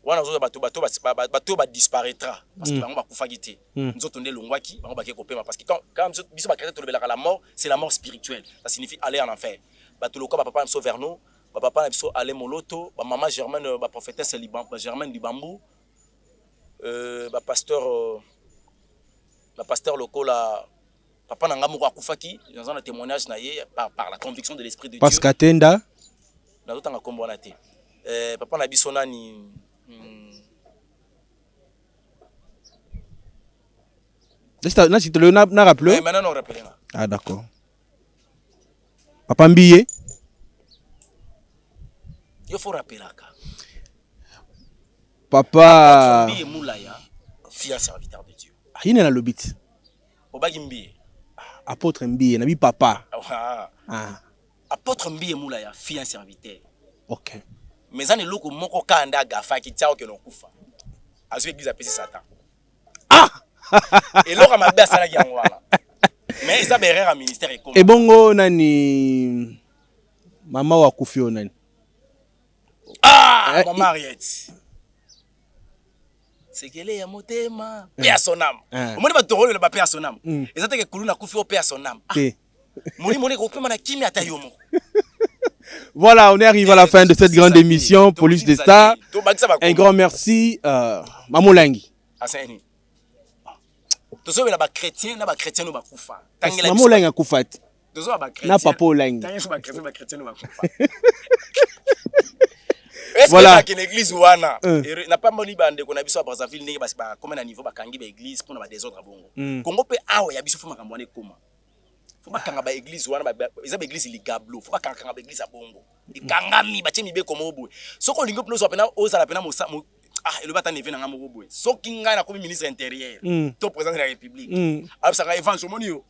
wana zo bato ba disparaîtra parce que bango ba kufa kité nzoto nde longwaki bango ba ke kopema parce que quand biso ba créer to lebelaka la mort c'est la mort spirituelle ça signifie aller en enfer bato loko ba papa na biso Vernon ba papa na biso ale moloto ba maman Germaine ba prophétesse Liban ba Germaine Libambu ba pasteur lokola papa na ngamu kwa kufaki dans un témoignage na ye par la conviction de l'esprit de Dieu parce qu'atenda na totanga kombo na te papa na biso nani là si tu le na rappelé maintenant on rappelle ah d'accord papa Mbiye il faut rappeler ka papa Mbiye Moulaya fils serviteur de Dieu il est dans le bit obagi Mbiye apôtre Mbiye na bi papa apôtre Mbiye Moulaya fils serviteur OK mais ane loko moko kanda gafa ki tiao ke no kufa azu église apesi Satan et loko mabe asala ki yango wana mais isa berera ministère ekoma et bongo nani mama wa kufi onani maman Ariette sekele ya motema pe asonam omoni ba torolo le ba pe asonam ezate ke kuluna kufi o pe asonam moni ko pema na kimi atayomo. Voilà, on est arrivé à la fin de cette grande émission Police des Stars. Un grand merci Maman Langi. Aseni. Tozo bela ba chrétien na ba chrétien no ba kufa. Maman Langi a kufa. Tozo ba chrétien. Na papa Langi. Tangi ba chrétien no ba kufa. Voilà. Est-ce que l'église wana n'a pas moni bande ko na biso ba Brazzaville ndenge ba comme na niveau ba kangi ba église pour na ba désordre bongo. Congo pe awa ya biso fo makambo wana ekoma. Faut pas kanga ba église wana ba eza ba église ligablo faut pas kanga ba église abongo ikangami ba temi be komo obwe soko lingo ploso apena ozala pena mo le bata neve na ngamo obwe soki ngai na komi ministre intérieur to président de la république absaka evangile monio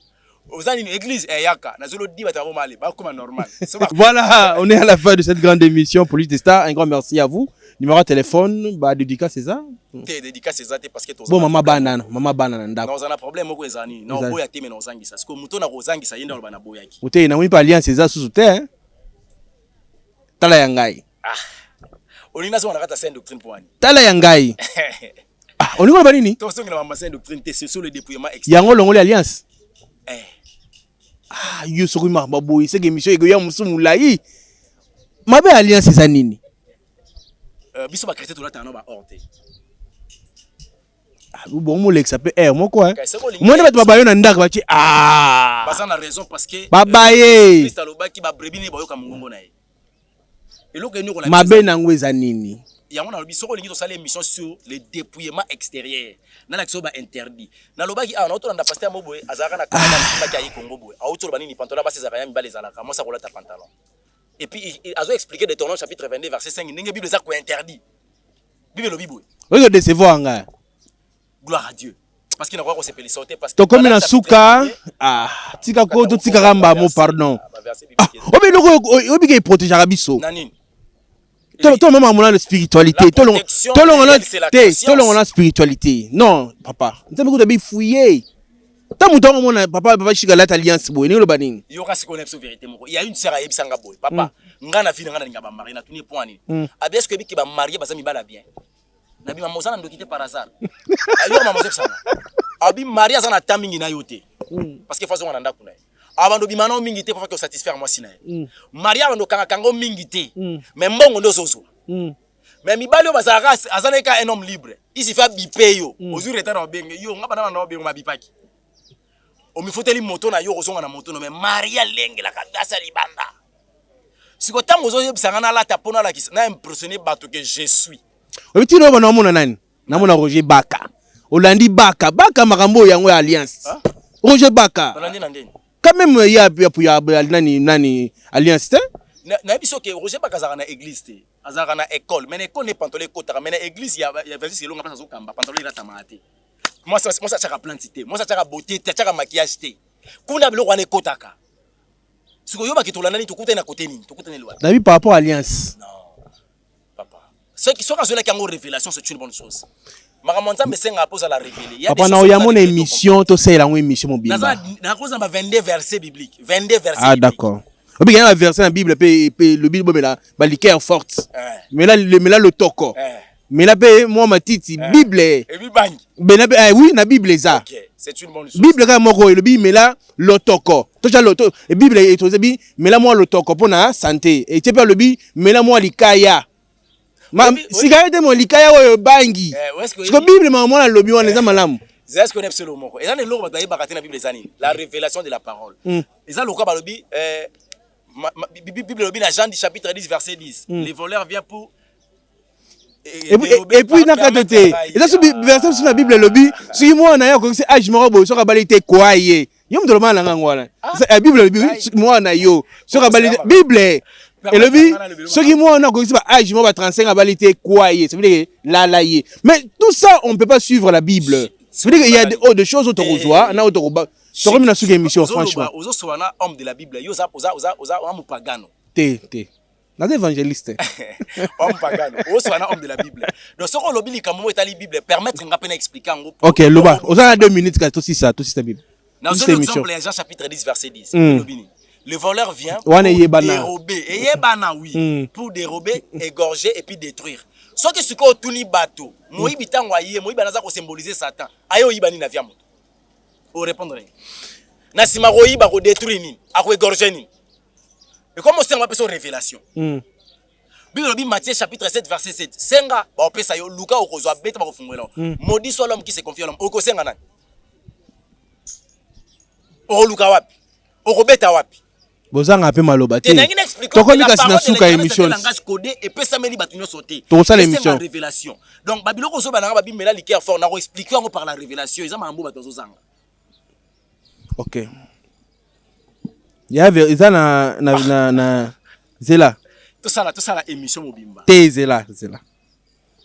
ozani ni église yaka na zolo di bata bo male ba koma normal. Voilà, on est à la fin de cette grande émission Police des Stars. Un grand merci à vous. Numéro de téléphone, bah dédicace c'est ça. T'es dédicace c'est ça parce que bon maman banana ndako. Nous on a problème moko ezani. Na boya te mais na ozangisa. Parce que muto na ozangisa yenda lo bana boyaki. Ute na moni pa alliance c'est ça sous terre. Tala yangai. Olina so na kata sainte doctrine poani. Tala yangai. On ngolo ba nini? To so ngina mama sainte doctrine c'est sur le déploiement extérieur. Yango longo l'alliance. Yo sokui ma baboyi c'est que émission ego ya musumu lai. Mabe alliance c'est ça nini? Biso ba chrétien to la tano ba orte. Bon mo lex ça peut moi quoi. Moi ne ba bayo na ndaka ba ti Basa na raison parce que babaye. Christ alobaki ba brebis ne ba yoka mungongo na ye. Eloko ni ko na mabe na ngweza nini? Yango na lobi soko lingi to sala émission sur le dépouillement extérieur. Na la kiso ba interdit. Na lobaki na oto na pasteur moboye azaka na kala na ki ayi Congo boye. A oto ba nini pantalon ba sezaka ya mibale zalaka. Moi ça ko la ta pantalon. Et puis il a expliqué de Deutéronome chapitre 22 verset 5 ndenge Bible za ko interdit. Bible lobi boye. Oyo décevoir nga. Gloire à Dieu. Parce qu'il n'a pas qu'on s'appelle sauter parce que to comme na suka tika ko to tika ramba mo pardon. Obi loko obi ke protéger biso. Nanine. Toi maman on a la spiritualité. Toi on a la spiritualité. Non, papa. Nzambe ko de bi fouiller. Tant mouton on a papa chika la alliance boy ni lo banini. Yo ka se connaître sur vérité moko. Il y a une sœur à yebisanga boy. Papa, ngana fille ngana ngaba marié na tuni point ni. Abi est-ce que bi ki ba marié bazami bala bien. Na bi mamoza na ndokite par hasard. Ayo mamoza sana. Abi marié azana tamingi na yote. Parce que façon on anda kuna. Abando bi mana mingi te pour que satisfaire moi sina. Marié abando kanga kango mingi te. Mais mbongo ndo zozo. Mais mibali yo bazara azana ka un homme libre. Il s'y fait biper yo. Ozuri retard obenge yo ngaba na ndo obenge mabipaki. omifuteli moto na yo kozonga na moto no mais Maria lenge la kadasa libanda. Siko tango zo yebisanga na lata pona la kisa na impressionner bato que je suis. Obiti no bana mona nani? Na mona Roger Baka. Olandi Baka, Baka makambo yango ya alliance. Roger Baka. Olandi na ndeni. Quand même ya nani alliance te? Na biso ke Roger Baka zaka na église te. Azaka na école, mais école ne pantole kotaka, mais na église ya versi longa pasa zo kamba, pantole ila tamate. Moi ça tchaka plantité, moi ça tchaka beauté, tchaka maquillage te. Kuna bilo wane kotaka. Siko yoba kitolanda ni tukuta na côté nini? Tukuta ni loi. David par rapport à alliance. Non. Papa. Ceux qui sont quand cela qui ont révélation c'est une bonne chose. Maramonza mesenga pose à la révéler. Papa na oya mon émission to c'est la émission mobile. Na cause na 22 versets bibliques, 22 versets. Ah d'accord. Obi il y a un verset dans la Bible le Bible mais là baliker forte. Mais là le toko. Mais là moi ma titi Bible. Et puis bang. Ben oui na Bible ça. OK, c'est une bonne chose. Bible quand moi le Bible mais là le toko. Toi le toko et Bible est autorisé mais là moi le toko pour na santé. Et tu peux le Bible mais là moi likaya. Ma cigarette mon likaya oyo bangi. Parce que Bible maman la lobi on les a malamu. C'est ce qu'on appelle le mot. Et dans le loro ba bakati na Bible zani, la révélation de la parole. Et ça le quoi ba lobi Bible lobi na Jean chapitre 10 verset 10. Les voleurs viennent pour et puis na katote. Et ça ce verset sur la Bible lobi, si moi na ya ko c'est age morobo so ka balite kwaye. Yo mto mala ngwana. La Bible lobi moi na yo so ka balite Bible. Et le but, ceux qui moi on a connu âge moi 35 à balité quoi ça veut dire la. Mais tout ça on peut pas suivre la Bible. Ça veut dire qu'il y a des choses autres rejoindre, na autre tu remets sur émission franchement. Aux autres homme de la Bible, yo za homme pagano. Na évangéliste. Homme pagano. Aux homme de la Bible. Donc ce qu'on lobby comme état la Bible permettre ngapena peine expliquer en gros. OK, loba. Aux a 2 minutes tout ça la Bible. Dans l'exemple Jean chapitre 10 verset 10. Le voleur vient pour dérober. Et yebana oui. Pour dérober, égorger et puis détruire. Sauf que ce qu'on tourne bateau, moi bitango aye, moi banaza ko symboliser Satan. Ayo yibani na via moto. O répondre. Na sima ko yiba ko détruire ni, a ko égorger ni. Et comment c'est on appelle ça révélation. Bible dit Matthieu chapitre 7 verset 7. Senga ba opesa yo Luka okozwa beta ba ko fungwela. Maudit soit l'homme qui se confie en l'homme. Oko senga nani? O Luka wapi? Oko beta wapi? Bozanga pe maloba te. Tokomi kasi na suka émission. Langage codé et pesa meli batunyo sauté. To ça l'émission. Révélation. Donc babiloko so bananga babimela liker fort na ko expliquer ngo par la révélation, ils amambo batozo zanga. OK. Ya eza na zela. Tout ça la émission mobimba. Te zela.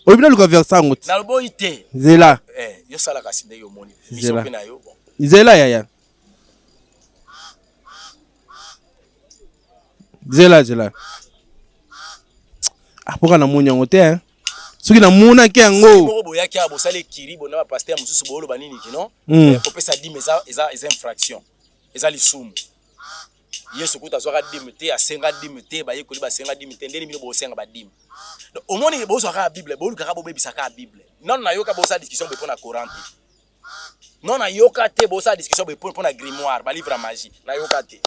Obina luka versa ngoti. Na lobo ite. Zela. Yo sala kasi nde yo moni. Mission pe na yo. Zela ya. Zela. Apoka na munya ngote hein. Soki na muna ke yango. Ko boya ke abosale kiri bona ba pasteur mususu bolo banini kino. Ko pesa 10 eza infraction. Eza lisumu. Yesu kuta zwaka 10 te asenga 10 te ba yekoli ba senga 10 te ndeni mino bo senga ba 10. Donc au moins bo zwaka Bible, bo luka bo bebisaka Bible. Non na yoka bo sa discussion be pona Coran. Non na yoka te bo sa discussion be pona grimoire, ba livre magie. Na yoka te.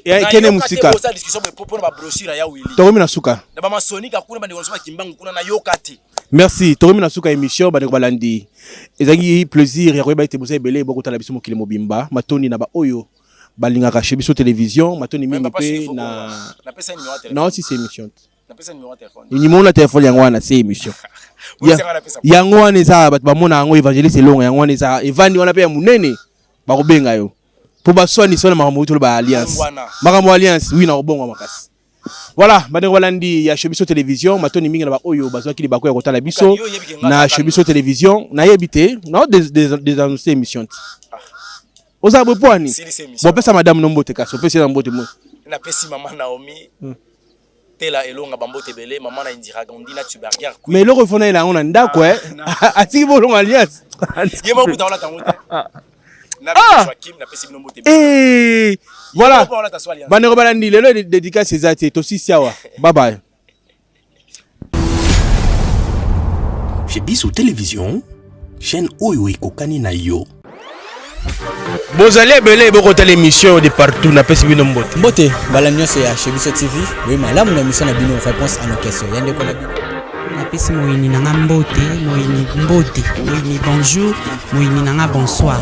Ya kene musika. Bosa discussion pour ba brochure ya Willy. Toromi na suka. Na ba masonika kuna ba ndikonsoma kimbangu kuna na yokati. Merci. Toromi na suka émission ba ndeko balandi. Ezangi plaisir ya koyeba ite bosa ebele boko tala biso mokili mobimba. Matoni na ba oyo balinga ka chez biso télévision, matoni mingi pe na pesa numéro téléphone. Non, si c'est émission. Na pesa numéro téléphone. Numéro na téléphone yango wana c'est émission. Yango wana eza ba mona yango évangéliste longa yango wana eza evandi wana pe ya munene ba kobenga yo. Pour baswani sona makambo to ba alliance makambo alliance oui na obongo makasi voilà bande walandi ya Chebiso télévision matoni mingi na ba oyo bazwaki li bako ya kotala biso na Chebiso télévision na yebité na des annoncer émission oza bo poani bo pesa madame Nombote kaso pesa na Mbote mo na pesi maman Naomi tela elonga bambote belé maman na Indira Gandhi na Tubergar mais le refona ila on ndako atiki bo longa alliance yemo kuta wala tangote. Voilà. Banero balandi lelo dédicace ezati tosi siawa. Bye bye. Chebiso télévision, chaîne oyo ekokani na yo. Bozali belé bokota l'émission de partout na pesi bino Mbote. Mbote balanyo c'est à Chebiso TV. Oui malamu na mission na bino réponse à nos questions. Yande ko na bino. Napesi moyini nanga mbote, moyini bonjour, moyini nanga bonsoir.